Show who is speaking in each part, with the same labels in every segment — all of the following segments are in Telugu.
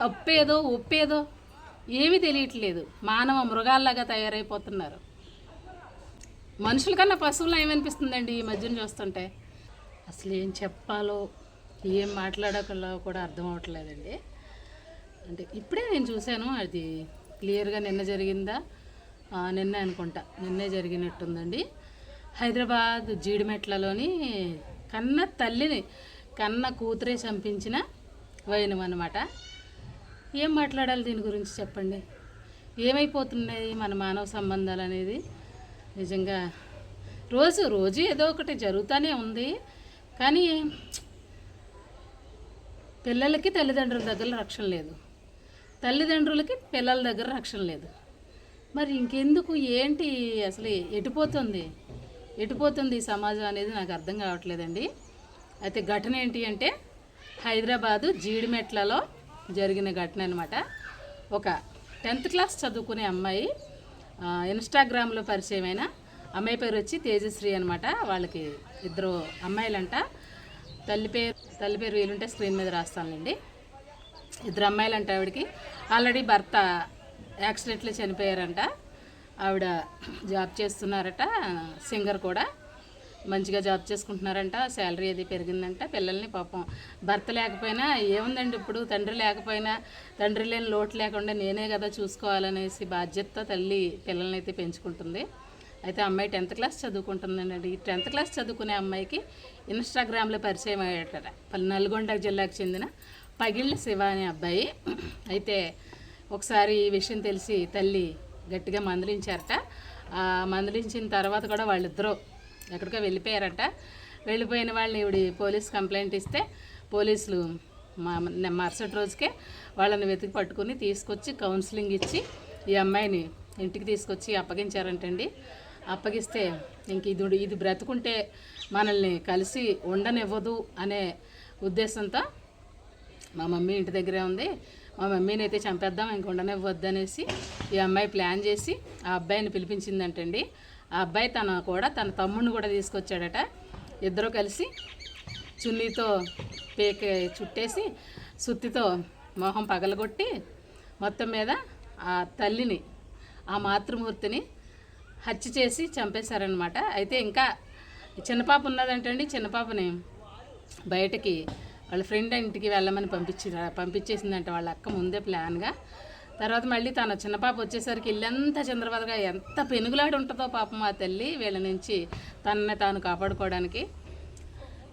Speaker 1: తప్పేదో ఒప్పేదో ఏమీ తెలియట్లేదు. మానవ మృగాల్లాగా తయారైపోతున్నారు. మనుషుల కన్నా పశువులు ఏమనిపిస్తుందండి ఈ మధ్యన చూస్తుంటే. అసలు ఏం చెప్పాలో ఏం మాట్లాడాలో కూడా అర్థం అవ్వట్లేదండి. అంటే ఇప్పుడే నేను చూశాను, అది క్లియర్గా నిన్న జరిగిందా, నిన్నే అనుకుంటా, నిన్నే జరిగినట్టుందండి. హైదరాబాద్ జీడిమెట్లలోని కన్న తల్లిని కన్న కూతురే చంపించిన వైనం అన్నమాట. ఏం మాట్లాడాలి దీని గురించి చెప్పండి. ఏమైపోతున్నాయి మన మానవ సంబంధాలు అనేది. నిజంగా రోజు రోజు ఏదో ఒకటి జరుగుతూనే ఉంది. కానీ పిల్లలకి తల్లిదండ్రుల దగ్గర రక్షణ లేదు, తల్లిదండ్రులకి పిల్లల దగ్గర రక్షణ లేదు. మరి ఇంకెందుకు ఏంటి అసలు ఎటుపోతుంది ఈ సమాజం అనేది నాకు అర్థం కావట్లేదండి. అయితే ఘటన ఏంటి అంటే హైదరాబాదు జీడిమెట్లలో జరిగిన ఘటన అనమాట. ఒక 10th క్లాస్ చదువుకునే అమ్మాయి, ఇన్స్టాగ్రామ్లో పరిచయమైన అమ్మాయి పేరు వచ్చి తేజశ్రీ అనమాట. వాళ్ళకి 2 అమ్మాయిలంట. తల్లి పేరు వీలుంటే స్క్రీన్ మీద రాస్తానులేండి. 2 అమ్మాయిలంట. ఆవిడకి ఆల్రెడీ భర్త యాక్సిడెంట్లో చనిపోయారంట. ఆవిడ జాబ్ చేస్తున్నారట, సింగర్ కూడా, మంచిగా జాబ్ చేసుకుంటున్నారంట. శాలరీ అది పెరిగిందంట. పిల్లల్ని పాపం భర్త లేకపోయినా ఏముందండి, ఇప్పుడు తండ్రి లేకపోయినా తండ్రి లేని లోటు లేకుండా నేనే కదా చూసుకోవాలనేసి బాధ్యతతో తల్లి పిల్లల్ని అయితే పెంచుకుంటుంది. అయితే అమ్మాయి 10th క్లాస్ చదువుకుంటుందండి. 10th క్లాస్ చదువుకునే అమ్మాయికి ఇన్స్టాగ్రామ్లో పరిచయం అయ్యేట నల్గొండ జిల్లాకు చెందిన పగిళ్ళ శివ అనే అబ్బాయి. అయితే ఒకసారి ఈ విషయం తెలిసి తల్లి గట్టిగా మందలించారట. మందలించిన తర్వాత కూడా వాళ్ళిద్దరూ ఎక్కడికో వెళ్ళిపోయారట. వెళ్ళిపోయిన వాళ్ళని ఇవిడి పోలీస్ కంప్లైంట్ ఇస్తే పోలీసులు మరుసటి రోజుకే వాళ్ళని వెతికి పట్టుకుని తీసుకొచ్చి కౌన్సిలింగ్ ఇచ్చి ఈ అమ్మాయిని ఇంటికి తీసుకొచ్చి అప్పగించారంటండి. అప్పగిస్తే ఇంక ఇది బ్రతుకుంటే మనల్ని కలిసి ఉండనివ్వదు అనే ఉద్దేశంతో మా మమ్మీ ఇంటి దగ్గరే ఉంది, మా మమ్మీని అయితే చంపేద్దాం, ఇంక ఉండనివ్వద్దు అనేసి ఈ అమ్మాయి ప్లాన్ చేసి ఆ అబ్బాయిని పిలిపించిందంటండి. ఆ అబ్బాయి తన తమ్ముడిని కూడా తీసుకొచ్చాడట. ఇద్దరూ కలిసి చున్నీతో చుట్టేసి సుత్తితో మొహం పగలగొట్టి మొత్తం మీద ఆ తల్లిని, ఆ మాతృమూర్తిని హత్య చేసి చంపేశారనమాట. అయితే ఇంకా చిన్నపాప ఉన్నదంటండి. చిన్నపాపని బయటకి వాళ్ళ ఫ్రెండ్ ఇంటికి వెళ్ళమని పంపించేసిందంట వాళ్ళ అక్క ముందే ప్లాన్గా. తర్వాత మళ్ళీ తన చిన్నపాప వచ్చేసరికి ఇల్లంతా చంద్రబాబుగా ఎంత పెనుగులాడి ఉంటుందో పాపం ఆ తల్లి వీళ్ళ నుంచి తనని తాను కాపాడుకోవడానికి.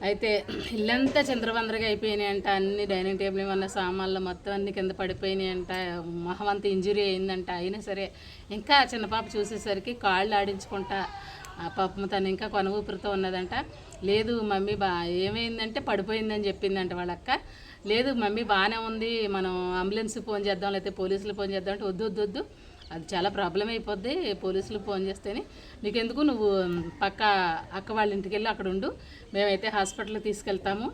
Speaker 1: అయితే ఇల్లంతా చంద్రబందరగా అయిపోయినాయి అంట. అన్ని డైనింగ్ టేబుల్ ఉన్న సామాన్లు మొత్తం అన్ని కింద పడిపోయినాయి అంట. మొహమంత ఇంజురీ అయిందంట. అయినా సరే ఇంకా చిన్నపాప చూసేసరికి కాళ్ళు ఆడించుకుంటా పాపం తను ఇంకా కొన ఊపిరితో ఉన్నదంట. లేదు మమ్మీ ఏమైందంటే పడిపోయిందని చెప్పిందంట వాళ్ళ అక్క. లేదు మమ్మీ బాగానే ఉంది, మనం అంబులెన్స్కి ఫోన్ చేద్దాం, లేకపోతే పోలీసులు ఫోన్ చేద్దాం అంటే వద్దు, అది చాలా ప్రాబ్లం అయిపోద్ది, పోలీసులు ఫోన్ చేస్తేనే నీకెందుకు, నువ్వు పక్క అక్క వాళ్ళ ఇంటికి వెళ్ళి అక్కడ ఉండు, మేమైతే హాస్పిటల్కి తీసుకెళ్తాము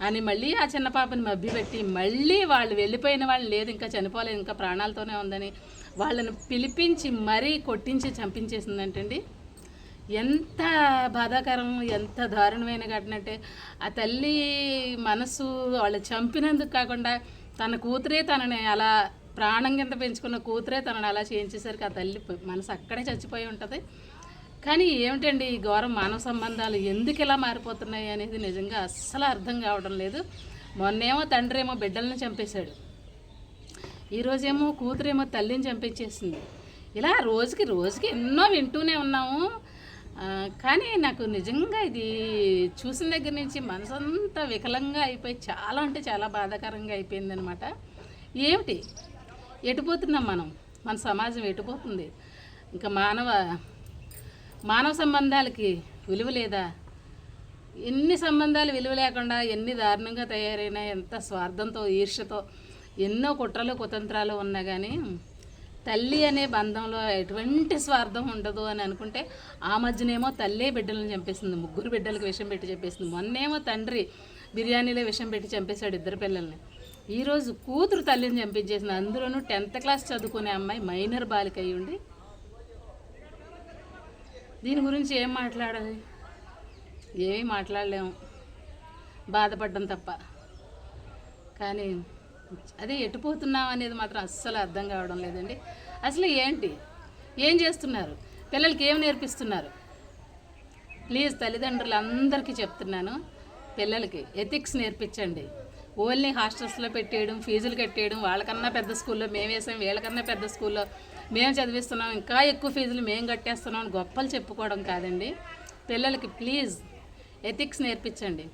Speaker 1: అని మళ్ళీ ఆ చిన్న పాపని మభ్యపెట్టి మళ్ళీ వాళ్ళు వెళ్ళిపోయిన వాళ్ళు లేదు ఇంకా చనిపోలేదు, ఇంకా ప్రాణాలతోనే ఉందని వాళ్ళని పిలిపించి మరీ కొట్టించి చంపించేసిందంటండి. ఎంత బాధాకరం, ఎంత దారుణమైన ఘటన అంటే ఆ తల్లి మనసు వాళ్ళు చంపినందుకు కాకుండా తన కూతురే తనని అలా ప్రాణం కింద పెంచుకున్న కూతురే తనని అలా చేయించేసరికి ఆ తల్లి మనసు అక్కడే చచ్చిపోయి ఉంటుంది. కానీ ఏమిటండి ఈ ఘోరం, మానవ సంబంధాలు ఎందుకు ఇలా మారిపోతున్నాయి అనేది నిజంగా అస్సలు అర్థం కావడం లేదు. మొన్నేమో తండ్రి ఏమో బిడ్డలను చంపేశాడు, ఈరోజేమో కూతురేమో తల్లిని చంపించేసింది. ఇలా రోజుకి ఎన్నో వింటూనే ఉన్నాము. కానీ నాకు నిజంగా ఇది చూసిన దగ్గర నుంచి మనసంతా వికలంగా అయిపోయి చాలా అంటే చాలా బాధాకరంగా అయిపోయిందనమాట. ఏమిటి ఎటుపోతున్నాం మన సమాజం ఎటుపోతుంది? ఇంకా మానవ సంబంధాలకి విలువ లేదా? ఎన్ని సంబంధాలు విలువ లేకుండా ఎన్ని దారుణంగా తయారైనా, ఎంత స్వార్థంతో ఈర్ష్యతో ఎన్నో కుట్రలు కుతంత్రాలు ఉన్నా కానీ తల్లి అనే బంధంలో ఎటువంటి స్వార్థం ఉండదు అని అనుకుంటే ఆ మధ్యనేమో తల్లే బిడ్డలను చంపేసింది, 3 బిడ్డలకు విషం పెట్టి చంపేసింది. మొన్నేమో తండ్రి బిర్యానీలో విషం పెట్టి చంపేశాడు 2 పిల్లల్ని. ఈరోజు కూతురు తల్లిని చంపించేసింది. అందులోనూ 10th క్లాస్ చదువుకునే అమ్మాయి మైనర్ బాలిక అయి ఉండి. దీని గురించి ఏం మాట్లాడాలి? ఏమీ మాట్లాడలేము, బాధపడ్డం తప్ప. కానీ అదే ఎటుపోతున్నాం అనేది మాత్రం అస్సలు అర్థం కావడం లేదండి. అసలు ఏంటి, ఏం చేస్తున్నారు, పిల్లలకి ఏం నేర్పిస్తున్నారు? ప్లీజ్ తల్లిదండ్రులు అందరికీ చెప్తున్నాను, పిల్లలకి ఎథిక్స్ నేర్పించండి. ఓన్లీ హాస్టల్స్లో పెట్టేయడం, ఫీజులు కట్టేయడం, వాళ్ళకన్నా పెద్ద స్కూల్లో మేము వేసాం, వీళ్ళకన్నా పెద్ద స్కూల్లో మేము చదివిస్తున్నాం, ఇంకా ఎక్కువ ఫీజులు మేము కట్టేస్తున్నాం అని గొప్పలు చెప్పుకోవడం కాదండి. పిల్లలకి ప్లీజ్ ఎథిక్స్ నేర్పించండి.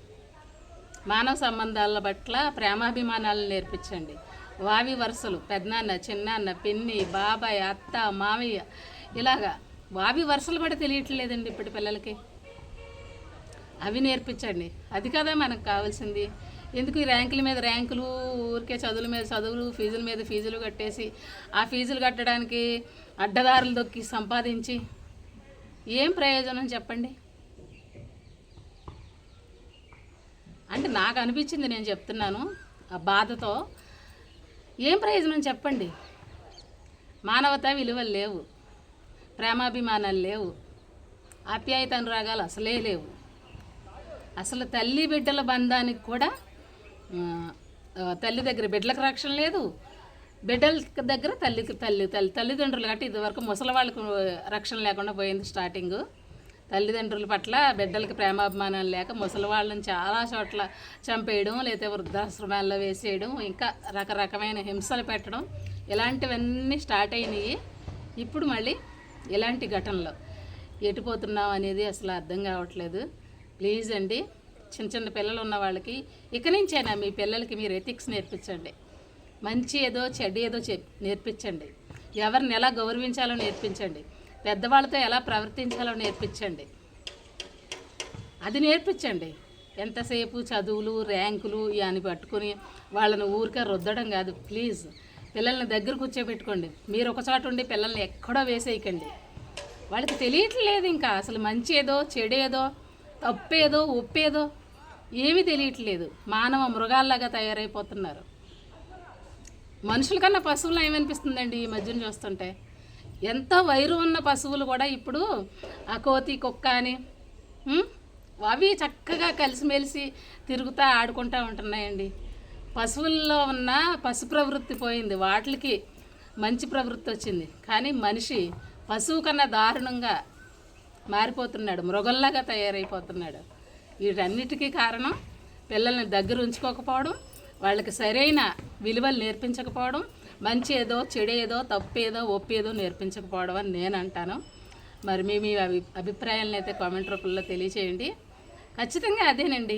Speaker 1: మానవ సంబంధాల పట్ల ప్రేమాభిమానాలను నేర్పించండి. వావి వరుసలు, పెద్దనాన్న, చిన్నాన్న, పిన్ని, బాబాయ్, అత్త, మామయ్య, ఇలాగా వావి వరుసలు కూడా తెలియట్లేదండి ఇప్పటి పిల్లలకి. అవి నేర్పించండి. అది కదా మనకు కావాల్సింది. ఎందుకు ఈ ర్యాంకుల మీద ర్యాంకులు, ఊరికే చదువుల మీద చదువులు, ఫీజుల మీద ఫీజులు కట్టేసి ఆ ఫీజులు కట్టడానికి అడ్డదారులు దొక్కి సంపాదించి ఏం ప్రయోజనం చెప్పండి? అంటే నాకు అనిపించింది, నేను చెప్తున్నాను ఆ బాధతో. ఏం ప్రయోజనం చెప్పండి? మానవతా విలువలు లేవు, ప్రేమాభిమానాలు లేవు, ఆప్యాయత అనురాగాలు అసలే లేవు. అసలు తల్లి బిడ్డల బంధానికి కూడా తల్లి దగ్గర బిడ్డలకు రక్షణ లేదు, బిడ్డల దగ్గర తల్లిదండ్రులు కాబట్టి ఇదివరకు ముసలి వాళ్ళకు రక్షణ లేకుండా పోయింది స్టార్టింగు. తల్లిదండ్రుల పట్ల బిడ్డలకి ప్రేమాభిమానాలు లేక ముసలి వాళ్ళని చాలా చోట్ల చంపేయడం, లేకపోతే వృద్ధాశ్రమాల్లో వేసేయడం, ఇంకా రకరకమైన హింసలు పెట్టడం, ఇలాంటివన్నీ స్టార్ట్ అయినాయి. ఇప్పుడు మళ్ళీ ఇలాంటి ఘటనలు ఎటుపోతున్నాం అనేది అసలు అర్థం కావట్లేదు. ప్లీజ్ అండి, చిన్న చిన్న పిల్లలు ఉన్న వాళ్ళకి ఇక నుంచైనా మీ పిల్లలకి మీరు ఎథిక్స్ నేర్పించండి. మంచి ఏదో చెడ్డ ఏదో నేర్పించండి. ఎవరిని ఎలా గౌరవించాలో నేర్పించండి. పెద్దవాళ్ళతో ఎలా ప్రవర్తించాలో నేర్పించండి. అది నేర్పించండి. ఎంతసేపు చదువులు, ర్యాంకులు అని పట్టుకుని వాళ్ళని ఊరికే రుద్దడం కాదు. ప్లీజ్ పిల్లల్ని దగ్గర కూర్చోబెట్టుకోండి. మీరు ఒక చోట ఉండి పిల్లల్ని ఎక్కడో వేసేయకండి. వాళ్ళకి తెలియట్లేదు ఇంకా అసలు మంచి ఏదో చెడేదో తప్పేదో ఒప్పేదో ఏమీ తెలియట్లేదు. మానవ మృగాల్లాగా తయారైపోతున్నారు. మనుషుల కన్నా పశువులు ఏమనిపిస్తుందండి ఈ మధ్యన చూస్తుంటే. ఎంతో వైరు ఉన్న పశువులు కూడా ఇప్పుడు ఆ కోతి, కుక్క అని అవి చక్కగా కలిసిమెలిసి తిరుగుతూ ఆడుకుంటూ ఉంటున్నాయండి. పశువుల్లో ఉన్న పశు ప్రవృత్తి పోయింది, వాటికి మంచి ప్రవృత్తి వచ్చింది. కానీ మనిషి పశువు కన్నా దారుణంగా మారిపోతున్నాడు, మృగంలాగా తయారైపోతున్నాడు. వీటన్నిటికీ కారణం పిల్లల్ని దగ్గర ఉంచుకోకపోవడం, వాళ్ళకి సరైన విలువలు నేర్పించకపోవడం, మంచి ఏదో చెడేదో తప్పేదో ఒప్పేదో నేర్పించకపోవడం అని నేను అంటాను. మరి మీ అభిప్రాయాలను అయితే కామెంట్ రూపంలో తెలియచేయండి. ఖచ్చితంగా అదేనండి,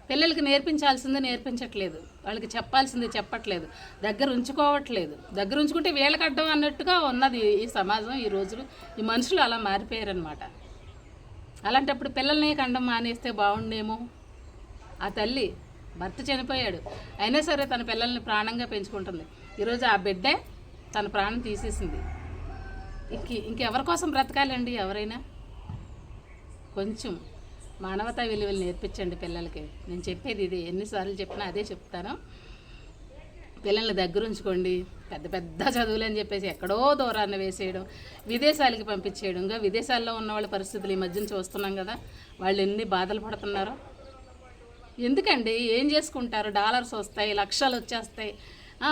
Speaker 1: పిల్లలకి నేర్పించాల్సింది నేర్పించట్లేదు, వాళ్ళకి చెప్పాల్సింది చెప్పట్లేదు, దగ్గర ఉంచుకోవట్లేదు. దగ్గర ఉంచుకుంటే వీళ్ళకి అడ్డం అన్నట్టుగా ఉన్నది ఈ సమాజం. ఈ రోజులు ఈ మనుషులు అలా మారిపోయారనమాట. అలాంటప్పుడు పిల్లల్ని కండం మానేస్తే బాగుండేమో. ఆ తల్లి భర్త చనిపోయాడు, అయినా సరే తన పిల్లల్ని ప్రాణంగా పెంచుకుంటుంది. ఈరోజు ఆ బిడ్డే తన ప్రాణం తీసేసింది. ఇంకెవరి కోసం బ్రతకాలండి ఎవరైనా? కొంచెం మానవతా విలువలు నేర్పించండి పిల్లలకి. నేను చెప్పేది ఇది, ఎన్నిసార్లు చెప్పినా అదే చెప్తాను. పిల్లల్ని దగ్గర ఉంచుకోండి. పెద్ద పెద్ద చదువులు అని చెప్పేసి ఎక్కడో దూరాన్ని వేసేయడం, విదేశాలకి పంపించేయడం. ఇంకా విదేశాల్లో ఉన్న వాళ్ళ పరిస్థితులు ఈ మధ్యన చూస్తున్నాం కదా, వాళ్ళు ఎన్ని బాధలు పడుతున్నారో. ఎందుకండి, ఏం చేసుకుంటారు? డాలర్స్ వస్తాయి, లక్షలు వచ్చేస్తాయి,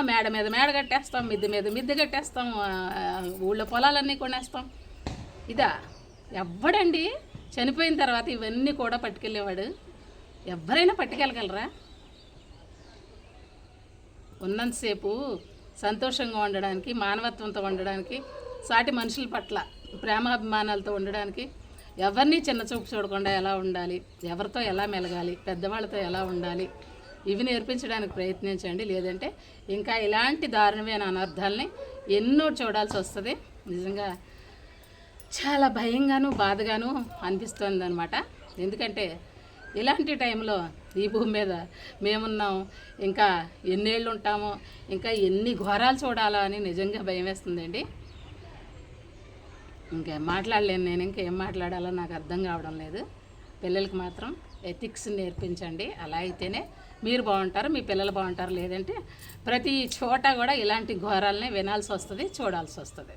Speaker 1: మేడ మీద మేడ కట్టేస్తాం, మిద్దె మీద మిద్దె కట్టేస్తాం, ఊళ్ళో పొలాలన్నీ కొనేస్తాం. ఇదా? ఎవ్వడండి చనిపోయిన తర్వాత ఇవన్నీ కూడా పట్టుకెళ్ళేవాడు? ఎవరైనా పట్టుకెళ్ళగలరా? ఉన్నంతసేపు సంతోషంగా ఉండడానికి, మానవత్వంతో ఉండడానికి, సాటి మనుషుల పట్ల ప్రేమాభిమానాలతో ఉండడానికి, ఎవరిని చిన్న చూపు చూడకుండా ఎలా ఉండాలి, ఎవరితో ఎలా మెలగాలి, పెద్దవాళ్ళతో ఎలా ఉండాలి, ఇవి నేర్పించడానికి ప్రయత్నించండి. లేదంటే ఇంకా ఇలాంటి దారుణమైన అనర్థాలని ఎన్నో చూడాల్సి వస్తుంది. నిజంగా చాలా భయంగాను బాధగాను అనిపిస్తుంది అనమాట. ఎందుకంటే ఇలాంటి టైంలో ఈ భూమి మీద మేమున్నాం, ఇంకా ఎన్నేళ్ళు ఉంటామో, ఇంకా ఎన్ని ఘోరాలు చూడాలో అని నిజంగా భయం వేస్తుందండి. ఇంకేం మాట్లాడలేను నేను, ఇంకేం మాట్లాడాలో నాకు అర్థం కావడం లేదు. పిల్లలకి మాత్రం ఎథిక్స్ నేర్పించండి. అలా అయితేనే మీరు బాగుంటారు, మీ పిల్లలు బాగుంటారు. లేదంటే ప్రతి చోట కూడా ఇలాంటి ఘోరాలనే వినాల్సి వస్తుంది, చూడాల్సి వస్తుంది.